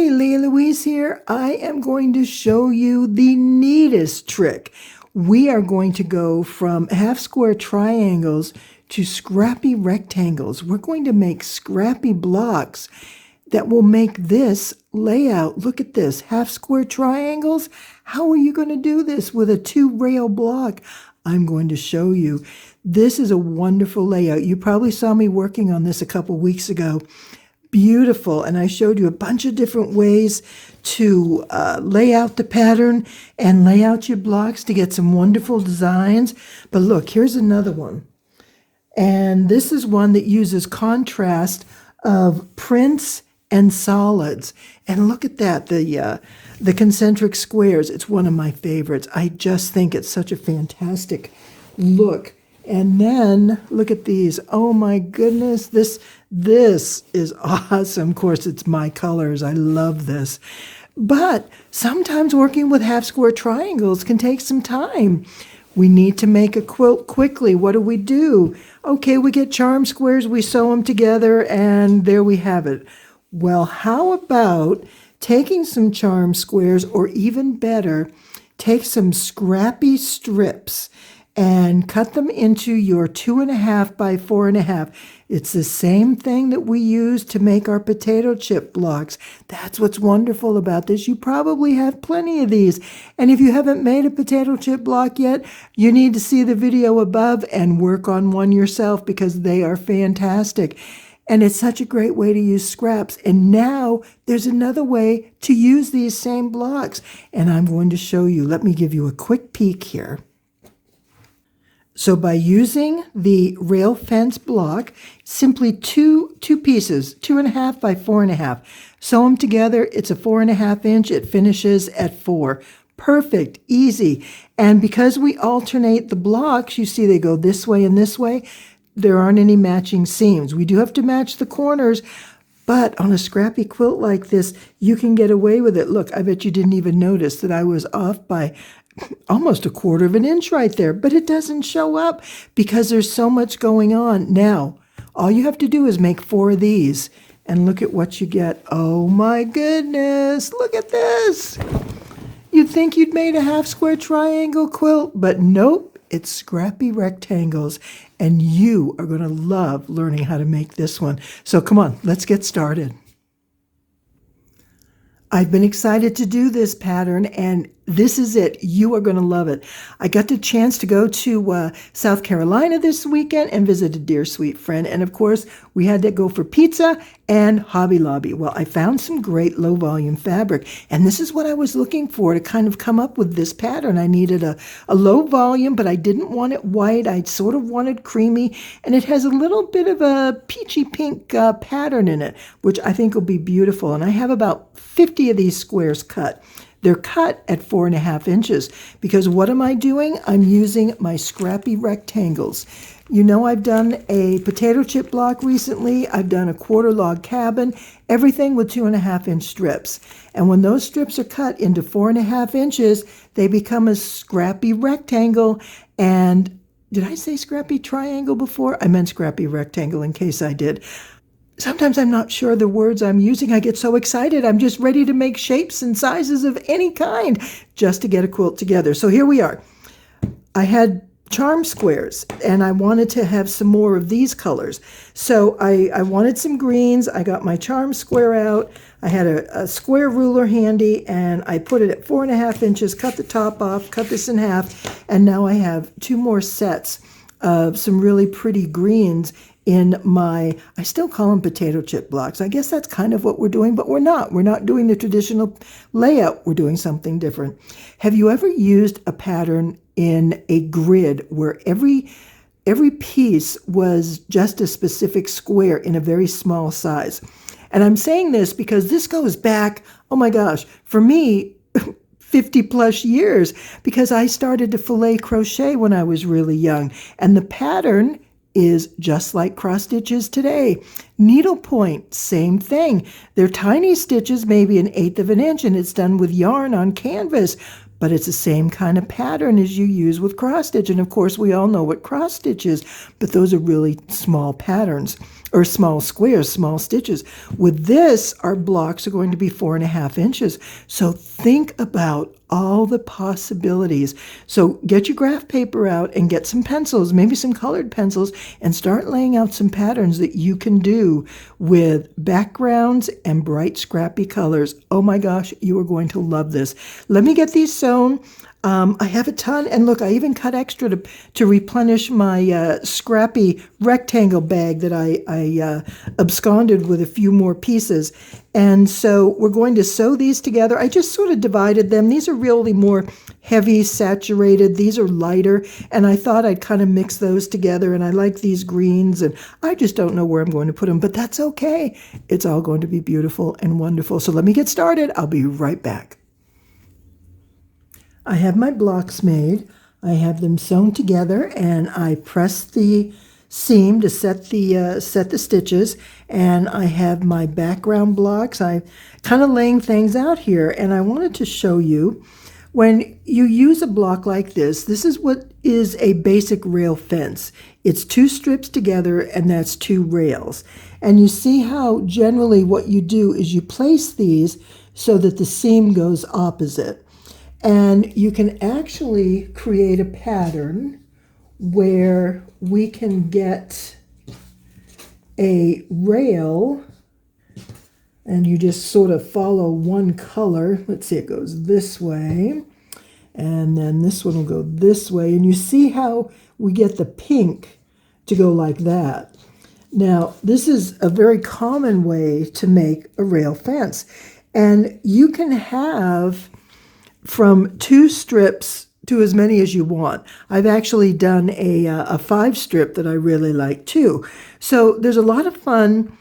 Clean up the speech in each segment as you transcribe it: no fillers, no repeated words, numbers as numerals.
Hey, Louise here. I am going to show you the neatest trick. We are going to go from half square triangles to scrappy rectangles. We're going to make scrappy blocks that will make this layout. Look at this, half square triangles. How are you going to do this with a 2-rail block? I'm going to show you. This is a wonderful layout. You probably saw me working on this a couple weeks ago. Beautiful, and I showed you a bunch of different ways to lay out the pattern and lay out your blocks to get some wonderful designs. But look, here's another one. And this is one that uses contrast of prints and solids. And look at that, the concentric squares. It's one of my favorites. I just think it's such a fantastic look. And then look at these. Oh my goodness, this is awesome. Of course, it's my colors. I love this. But sometimes working with half square triangles can take some time. We need to make a quilt quickly. What do? Okay, we get charm squares, we sew them together, and there we have it. Well, how about taking some charm squares, or even better, take some scrappy strips and cut them into your 2.5 by 4.5. It's the same thing that we use to make our potato chip blocks. That's what's wonderful about this. You probably have plenty of these. And if you haven't made a potato chip block yet, you need to see the video above and work on one yourself because they are fantastic. And it's such a great way to use scraps. And now there's another way to use these same blocks. And I'm going to show you. Let me give you a quick peek here. So by using the rail fence block, simply two pieces, 2.5 by 4.5. Sew them together. It's a 4.5 inch. It finishes at 4. Perfect, easy. And because we alternate the blocks, you see they go this way and this way. There aren't any matching seams. We do have to match the corners, but on a scrappy quilt like this, you can get away with it. Look, I bet you didn't even notice that I was off by almost 1/4 of an inch right there, but it doesn't show up because there's so much going on. Now, all you have to do is make 4 of these and look at what you get. Oh my goodness, look at this. You'd think you'd made a half square triangle quilt, but nope, it's scrappy rectangles, and you are going to love learning how to make this one. So come on, let's get started. I've been excited to do this pattern, and this is it. You are going to love it. I got the chance to go to South Carolina this weekend and visit a dear sweet friend. And of course, we had to go for pizza and Hobby Lobby. Well, I found some great low volume fabric, and this is what I was looking for to kind of come up with this pattern. I needed a low volume, but I didn't want it white. I sort of wanted creamy, and it has a little bit of a peachy pink pattern in it, which I think will be beautiful. And I have about 50 of these squares cut. They're cut at 4.5 inches because what am I doing? I'm using my scrappy rectangles. You know, I've done a potato chip block recently. I've done a 1/4 log cabin, everything with 2.5 inch strips. And when those strips are cut into 4.5 inches, they become a scrappy rectangle. And did I say scrappy triangle before? I meant scrappy rectangle in case I did. Sometimes I'm not sure the words I'm using. I get so excited. I'm just ready to make shapes and sizes of any kind just to get a quilt together. So here we are. I had charm squares, and I wanted to have some more of these colors. So I wanted some greens. I got my charm square out. I had a square ruler handy, and I put it at 4.5 inches, cut the top off, cut this in half, and now I have 2 more sets of some really pretty greens in my, I still call them potato chip blocks. I guess that's kind of what we're doing, but we're not. We're not doing the traditional layout. We're doing something different. Have you ever used a pattern in a grid where every piece was just a specific square in a very small size? And I'm saying this because this goes back, oh my gosh, for me, 50 plus years, because I started to fillet crochet when I was really young. And the pattern is just like cross stitches today. Needlepoint, same thing. They're tiny stitches, maybe 1/8 of an inch, and it's done with yarn on canvas. But it's the same kind of pattern as you use with cross stitch. And of course, we all know what cross stitch is, but those are really small patterns. or small squares, small stitches. With this, our blocks are going to be 4.5 inches. So think about all the possibilities. So get your graph paper out and get some pencils, maybe some colored pencils, and start laying out some patterns that you can do with backgrounds and bright scrappy colors. Oh my gosh, you are going to love this. Let me get these sewn. I have a ton, and look, I even cut extra to replenish my Scrappy rectangle bag that I absconded with a few more pieces. And so we're going to sew these together. I just sort of divided them. These are really more heavy, saturated. These are lighter, and I thought I'd kind of mix those together, and I like these greens, and I just don't know where I'm going to put them, but that's okay. It's all going to be beautiful and wonderful. So let me get started. I'll be right back. I have my blocks made. I have them sewn together, and I press the seam to set the stitches, and I have my background blocks. I'm kind of laying things out here, and I wanted to show you when you use a block like this, this is what is a basic rail fence. It's 2 strips together, and that's 2 rails. And you see how generally what you do is you place these so that the seam goes opposite. And you can actually create a pattern where we can get a rail, and you just sort of follow one color. Let's see, it goes this way, and then this one will go this way. And you see how we get the pink to go like that. Now, this is a very common way to make a rail fence. And you can have from 2 strips to as many as you want. I've actually done a 5 strip that I really like too. So there's a lot of fun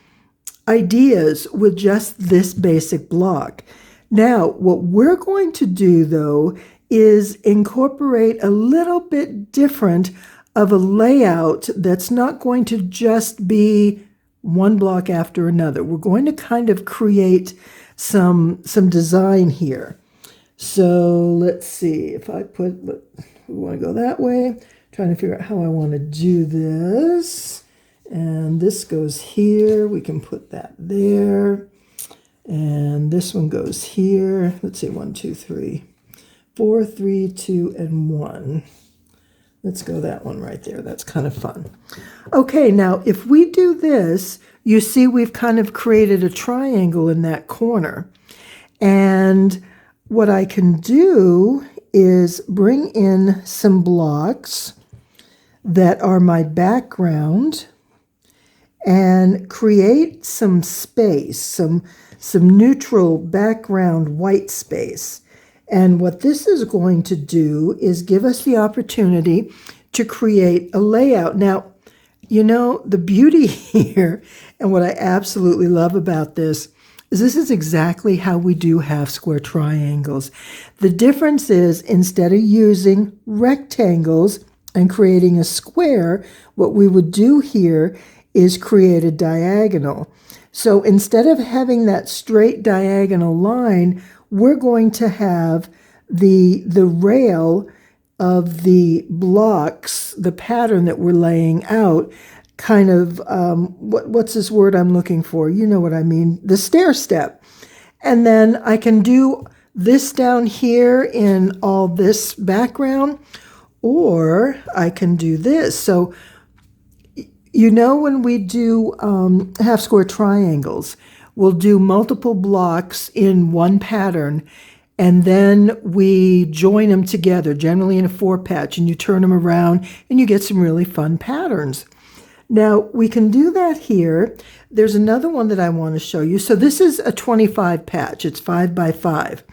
ideas with just this basic block. Now, what we're going to do though is incorporate a little bit different of a layout that's not going to just be one block after another. We're going to kind of create some design here. So let's see, if I put, we want to go that way, trying to figure out how I want to do this. And this goes here, we can put that there. And this one goes here. Let's see, 1, 2, 3, 4, 3, 2, and 1. Let's go that one right there. That's kind of fun. Okay, now if we do this, you see we've kind of created a triangle in that corner. And what I can do is bring in some blocks that are my background and create some space, some neutral background white space. And what this is going to do is give us the opportunity to create a layout. Now, you know, the beauty here, and what I absolutely love about this is exactly how we do half square triangles. The difference is instead of using rectangles and creating a square, what we would do here is create a diagonal. So instead of having that straight diagonal line, we're going to have the rail of the blocks, the pattern that we're laying out, kind of, what's this word I'm looking for? You know what I mean, the stair step. And then I can do this down here in all this background, or I can do this. So, you know, when we do half square triangles, we'll do multiple blocks in one pattern, and then we join them together, generally in a 4-patch, and you turn them around, and you get some really fun patterns. Now, we can do that here. There's another one that I want to show you. So this is a 25 patch. It's 5 by 5.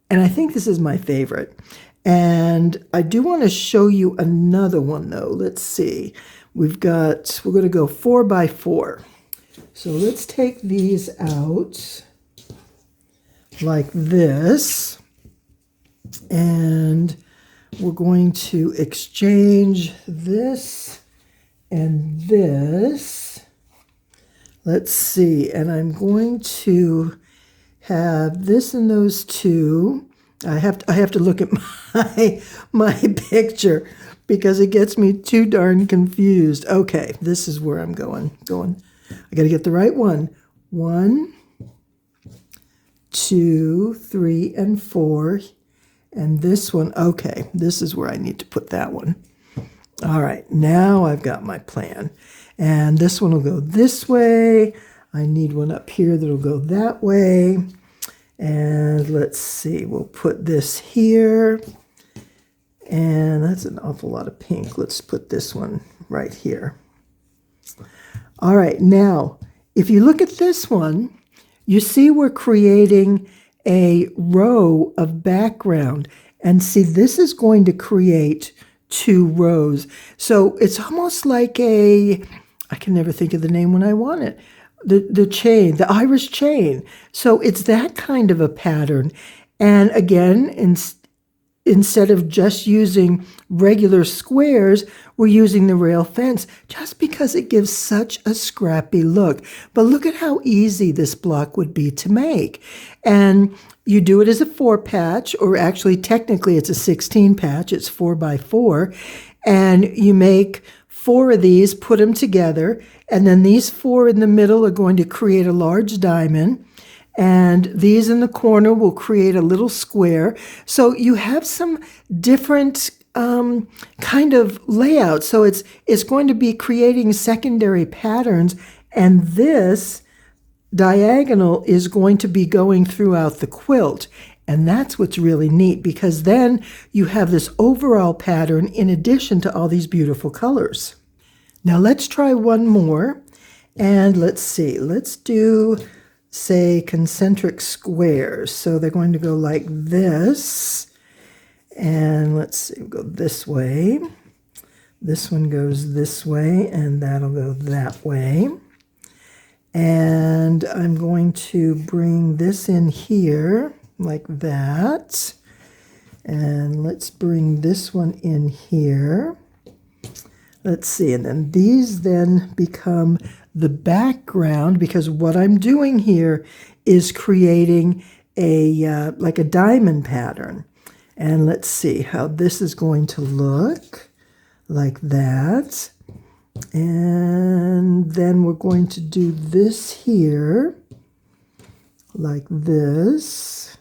And I think this is my favorite. And I do want to show you another one, though. Let's see. We're going to go 4 by 4. So let's take these out like this. And we're going to exchange this and this. Let's see, and I'm going to have this and those two. I have to look at my picture because it gets me too darn confused. Okay, this is where I'm going. I got to get the right one. 1, 2, 3, and 4. And this one, okay, this is where I need to put that one. All right, now I've got my plan. And this one will go this way. I need one up here that'll go that way. And let's see, we'll put this here. And that's an awful lot of pink. Let's put this one right here. All right, now, if you look at this one, you see we're creating a row of background. And see, this is going to create 2 rows. So it's almost like I can never think of the name when I want it. The chain, the Irish chain. So it's that kind of a pattern. And again, instead of just using regular squares, we're using the rail fence just because it gives such a scrappy look. But look at how easy this block would be to make. And you do it as a 4 patch, or actually technically it's a 16 patch, it's 4 by 4. And you make 4 of these, put them together, and then these 4 in the middle are going to create a large diamond. And these in the corner will create a little square. So you have some different kind of layout. So it's going to be creating secondary patterns. And this diagonal is going to be going throughout the quilt. And that's what's really neat, because then you have this overall pattern in addition to all these beautiful colors. Now let's try one more. And let's see, let's do, say, concentric squares. So they're going to go like this. And let's see, we'll go this way. This one goes this way, and that'll go that way. And I'm going to bring this in here like that. And let's bring this one in here. Let's see, and then these then become the background, because what I'm doing here is creating a like a diamond pattern. And let's see how this is going to look like that. And then we're going to do this here like this.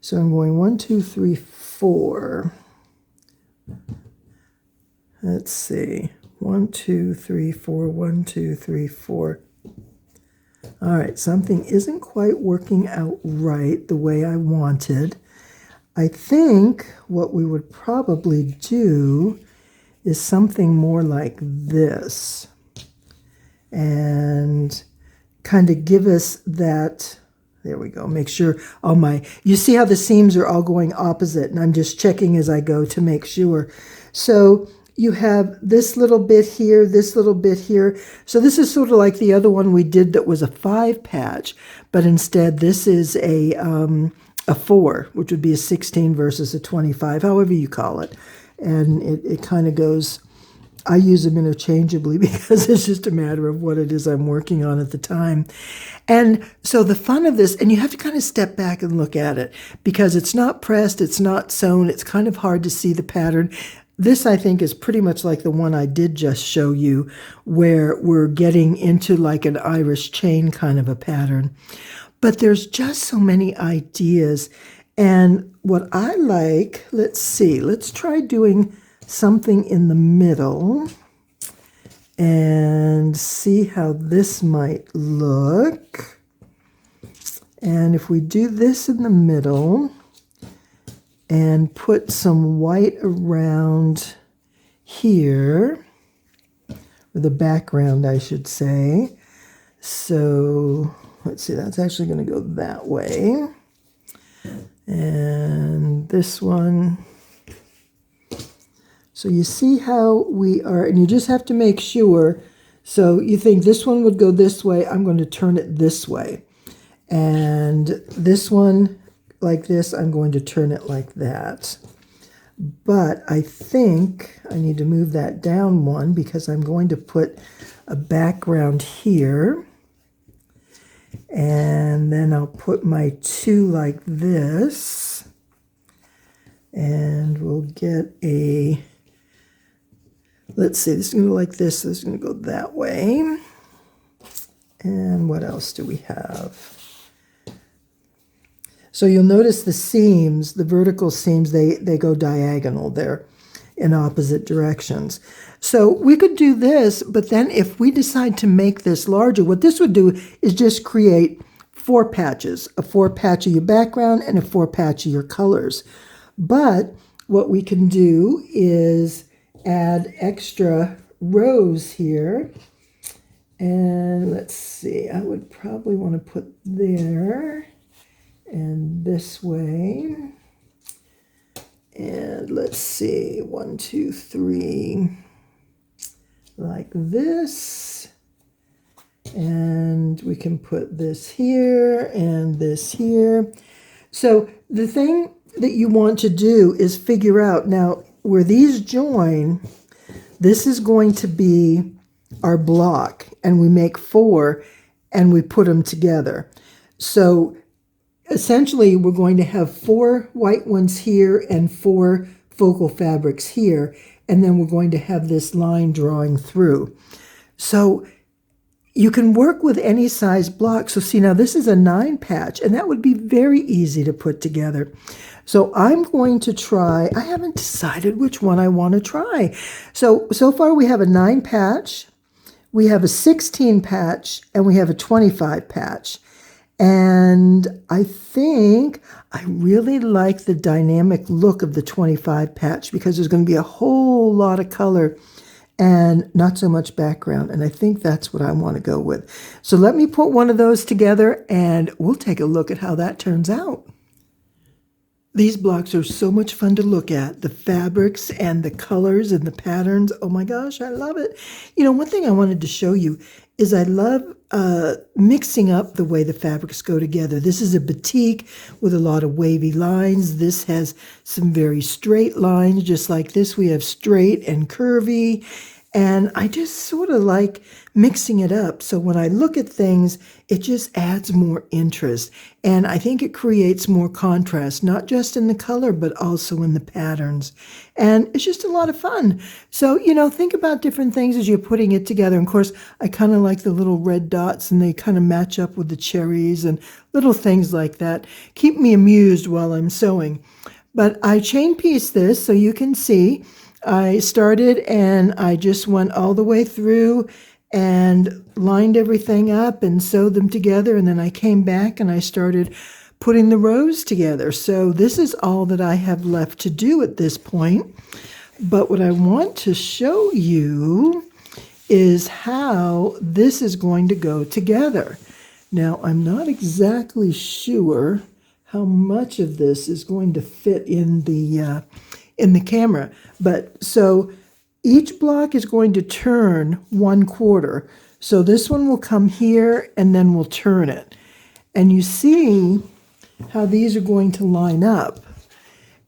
So I'm going 1, 2, 3, 4. Let's see. 1, 2, 3, 4, 1, 2, 3, 4. All right, something isn't quite working out right the way I wanted. I think what we would probably do is something more like this. And kind of give us that, there we go, make sure all you see how the seams are all going opposite, and I'm just checking as I go to make sure. So you have this little bit here, this little bit here. So this is sort of like the other one we did that was a 5 patch, but instead this is a 4, which would be a 16 versus a 25, however you call it. And it kind of goes, I use them interchangeably because it's just a matter of what it is I'm working on at the time. And so the fun of this, and you have to kind of step back and look at it, because it's not pressed, it's not sewn, it's kind of hard to see the pattern. This, I think, is pretty much like the one I did just show you, where we're getting into like an Irish chain kind of a pattern. But there's just so many ideas. And what I like, let's see, let's try doing something in the middle and see how this might look. And if we do this in the middle and put some white around here, or the background, I should say. So let's see, that's actually going to go that way. And this one. So you see how we are, and you just have to make sure. So you think this one would go this way, I'm going to turn it this way. And this one, like this, I'm going to turn it like that. But I think I need to move that down one, because I'm going to put a background here. And then I'll put my 2 like this. And we'll get a, let's see, this is going to go like this, this is going to go that way. And what else do we have? So you'll notice the seams, the vertical seams, they go diagonal. They're in opposite directions. So we could do this, but then if we decide to make this larger, what this would do is just create 4 patches, a 4 patch of your background and a 4 patch of your colors. But what we can do is add extra rows here. And let's see, I would probably want to put there and this way. And let's see, 1, 2, 3, like this. And we can put this here and this here. So the thing that you want to do is figure out, now where these join, this is going to be our block, and we make 4 and we put them together. So essentially we're going to have 4 white ones here and 4 focal fabrics here, and then we're going to have this line drawing through. So you can work with any size block. So see, now this is a 9 patch, and that would be very easy to put together. So I'm going to try, I haven't decided which one I want to try. So far we have a 9 patch, we have a 16 patch, and we have a 25 patch. And I think I really like the dynamic look of the 25 patch because there's going to be a whole lot of color and not so much background. And I think that's what I want to go with. So let me put one of those together and we'll take a look at how that turns out. These blocks are so much fun to look at. The fabrics and the colors and the patterns. Oh my gosh, I love it. You know, one thing I wanted to show you is I love mixing up the way the fabrics go together. This is a batik with a lot of wavy lines. This has some very straight lines, just like this. We have straight and curvy. And I just sort of like mixing it up. So when I look at things, it just adds more interest. And I think it creates more contrast, not just in the color, but also in the patterns. And it's just a lot of fun. So, you know, think about different things as you're putting it together. And of course, I kind of like the little red dots, and they kind of match up with the cherries and little things like that. Keep me amused while I'm sewing. But I chain piece this so you can see. I started and I just went all the way through and lined everything up and sewed them together, and then I came back and I started putting the rows together. So this is all that I have left to do at this point. But what I want to show you is how this is going to go together. Now, I'm not exactly sure how much of this is going to fit in the camera. But so each block is going to turn 1/4. So this one will come here and then we'll turn it. And you see how these are going to line up.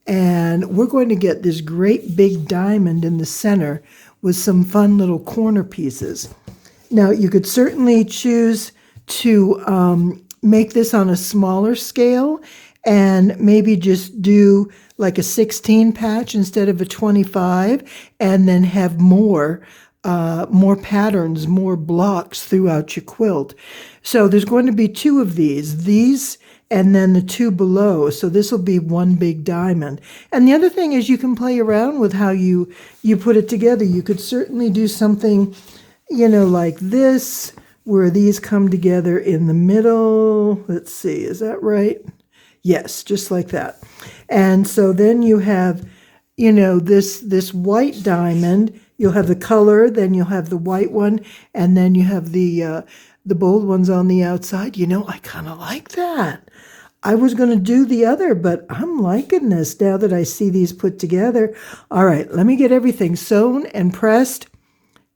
And we're going to get this great big diamond in the center with some fun little corner pieces. Now, you could certainly choose to make this on a smaller scale and maybe just do like a 16 patch instead of a 25, and then have more patterns, more blocks throughout your quilt. So there's going to be 2 of these, and then the 2 below. So this will be one big diamond. And the other thing is you can play around with how you put it together. You could certainly do something, you know, like this, where these come together in the middle. Let's see, is that right? Yes, just like that. And so then you have, you know, this white diamond. You'll have the color, then you'll have the white one, and then you have the bold ones on the outside. You know, I kind of like that. I was going to do the other, but I'm liking this now that I see these put together. All right, let me get everything sewn and pressed,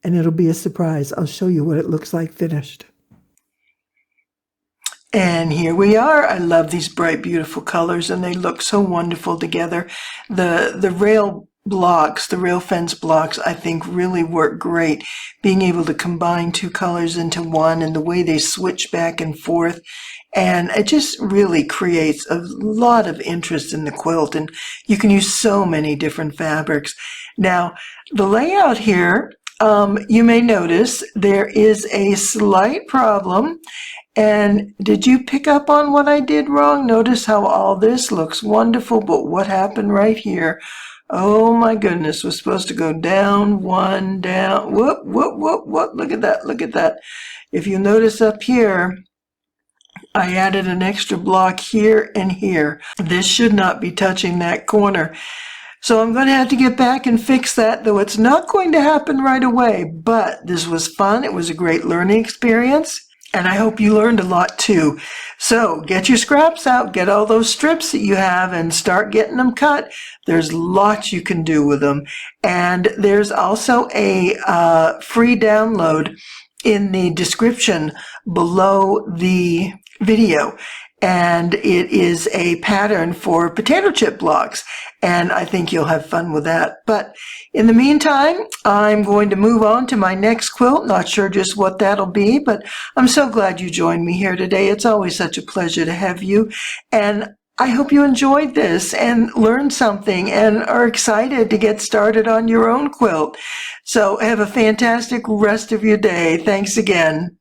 and it'll be a surprise. I'll show you what it looks like finished. And here we are. I love these bright, beautiful colors, and they look so wonderful together. The rail blocks, the rail fence blocks, I think really work great. Being able to combine 2 colors into one, and the way they switch back and forth. And it just really creates a lot of interest in the quilt, and you can use so many different fabrics. Now, the layout here, you may notice there is a slight problem. And did you pick up on what I did wrong? Notice how all this looks wonderful, but what happened right here? Oh my goodness, we're supposed to go down, one, down, whoop, whoop, whoop, whoop, look at that, look at that. If you notice up here, I added an extra block here and here. This should not be touching that corner. So I'm going to have to get back and fix that, though it's not going to happen right away, but this was fun. It was a great learning experience. And I hope you learned a lot too. So get your scraps out, get all those strips that you have and start getting them cut. There's lots you can do with them. And there's also a free download in the description below the video. And it is a pattern for potato chip blocks. And I think you'll have fun with that. But in the meantime, I'm going to move on to my next quilt. Not sure just what that'll be, but I'm so glad you joined me here today. It's always such a pleasure to have you. And I hope you enjoyed this and learned something and are excited to get started on your own quilt. So have a fantastic rest of your day. Thanks again.